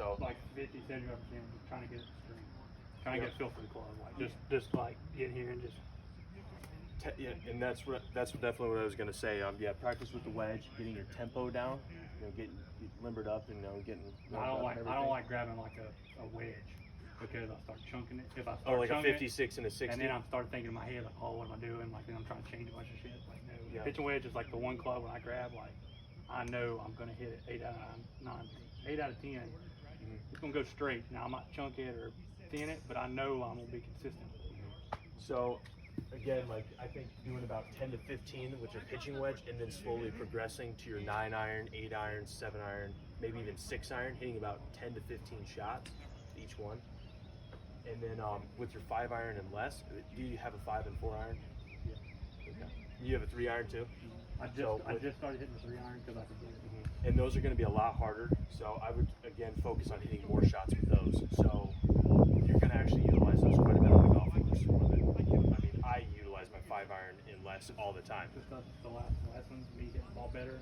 So like 50, 75%, trying to get it straight. Trying to get a feel for the club, like just like get here and just. Yeah, and that's definitely what I was gonna say. Yeah, practice with the wedge, getting your tempo down, getting limbered up, and getting. I don't like grabbing like a wedge because I start chunking it. If I start like chunking a 56 and a 60. and then I start thinking in my head like, oh, what am I doing? Like then I'm trying to change a bunch of shit. Like no, Yeah. pitching wedge is like the one club when I grab, like I know I'm gonna hit it 8 out of 9, 8 out of 10. It's gonna go straight. Now I might chunk it or thin it, but I know I'm gonna be consistent. So, again, like I think doing about 10 to 15 with your pitching wedge, and then slowly progressing to your 9 iron, 8 iron, 7 iron, maybe even 6 iron, hitting about 10 to 15 shots each one. And then with your 5 iron and less, do you have a 5 and 4 iron? Yeah. Okay. You have a 3 iron too? I just started hitting the 3 iron because I could get it. And those are going to be a lot harder. So I would again focus on hitting more shots with those. So you're going to actually utilize those quite a bit on the golf course. I mean, I utilize my 5 iron and less all the time. Just the last lessons, me hitting the ball better.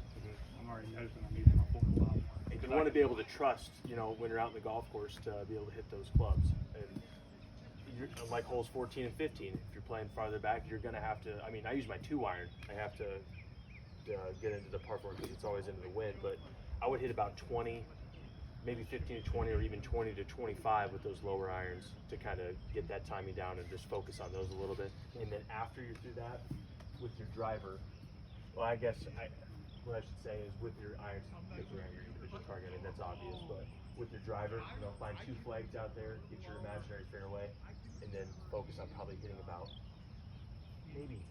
I'm already noticing I'm using my 4 and 5. And you want to be able to trust, when you're out in the golf course, to be able to hit those clubs. And like holes 14 and 15, if you're playing farther back, you're going to have to. I mean, I use my 2 iron. I have to get into the par 4 because it's always into the wind. But I would hit about 20, maybe 15 to 20, or even 20 to 25 with those lower irons to kind of get that timing down and just focus on those a little bit. And then after you're through that, with your driver, well, I guess what I should say is with your irons, pick your individual target. I mean, that's obvious, but with your driver, find 2 flags out there, get your imaginary fairway, and then focus on probably hitting about maybe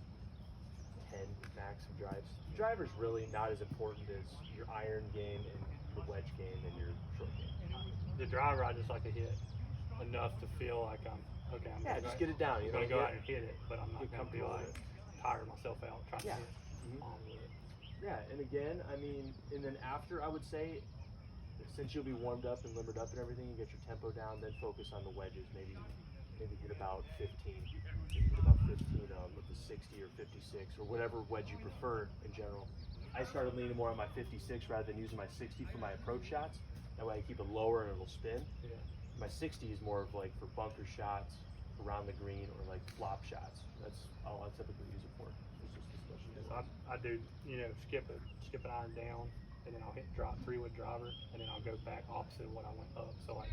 10 max of drives. The driver's really not as important as your iron game and the wedge game and your short game. The driver, I just like to hit enough to feel like I'm okay. I'm just get it down. I'm gonna go out and hit it, but I'm not gonna be like tire myself out trying to hit on with it. Yeah, and again, I mean, and then after, I would say, since you'll be warmed up and limbered up and everything, you get your tempo down, then focus on the wedges. Maybe hit about 15. Maybe hit about 15 with the 60 or 56 or whatever wedge you prefer in general. I started leaning more on my 56 rather than using my 60 for my approach shots. That way I keep it lower and it'll spin. Yeah. My 60 is more of like for bunker shots around the green or like flop shots. That's all I typically use it for. It's just a special I do, skip an iron down, and then I'll hit 3-wood driver, and then I'll go back opposite of what I went up. So like,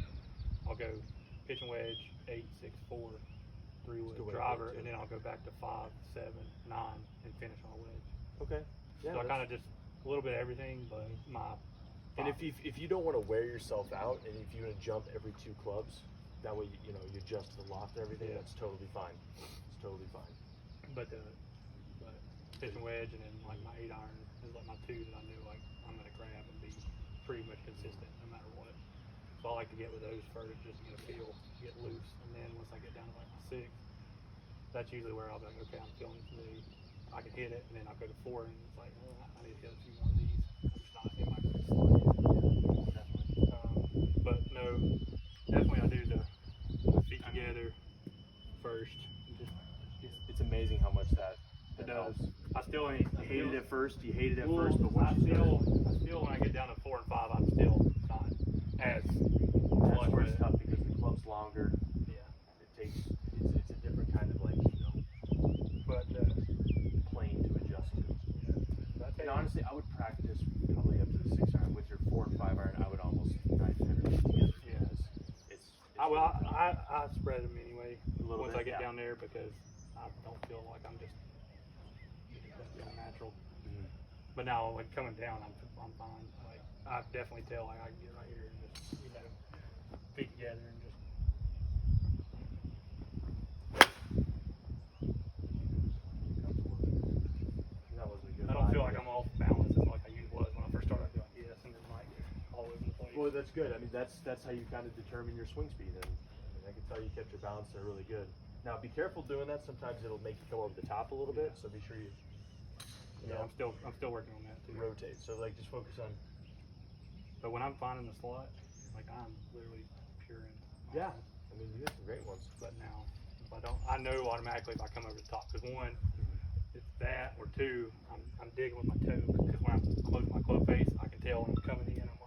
I'll go pitching wedge 8, 6, 4, 3-wood driver, and then I'll go back to 5, 7, 9, and finish on a wedge. Okay. Yeah, so I kind of just a little bit of everything, but my. And if you don't want to wear yourself out, and if you want to jump every 2 clubs, that way you adjust the loft and everything. That's totally fine. It's totally fine. But pitching wedge and then like my 8 iron is like my 2 that I knew like I'm gonna grab and be pretty much consistent no matter what. So I like to get with those first just to get a feel, get loose, and then once I get down to like my 6, that's usually where I'll be like, okay, I'm feeling it today. I can hit it, and then I'll go to 4, and it's like, oh, I need to hit a few more of these. I'm just not in my good slide. Definitely. But no, definitely I do the feet together first. It's amazing how much that does. helps. I still ain't. You hated it at first, but once you still when I get down to 4 and 5, I'm still not as. That's where it's tough because the club's longer. Yeah. It's a different kind of but plane to adjust to. Yeah. And honestly, I would practice probably up to the 6 iron. With your 4 and 5 iron, I would almost 9, 10 or 15 together. Yeah. I spread them anyway once I get down there because I don't feel like I'm just natural. But now, like coming down, I'm fine. Like I definitely tell like I can get right here and just feet together and just. That wasn't a good. I don't feel like I'm off balance as like I usually was when I first started doing this, and then like all over the place. Well, that's good. I mean, that's how you kind of determine your swing speed, and I can tell you kept your balance there really good. Now, be careful doing that. Sometimes it'll make you come over the top a little bit, so be sure you. Yeah, I'm still working on that too. Rotate. So like just focus on. But when I'm finding the slot, like I'm literally pure in. Yeah, I mean you had some great ones. But now, if I don't, I know automatically if I come over the top. Because 1, it's that, or 2, I'm digging with my toe. Because when I'm closing my club face, I can tell when I'm coming in. I'm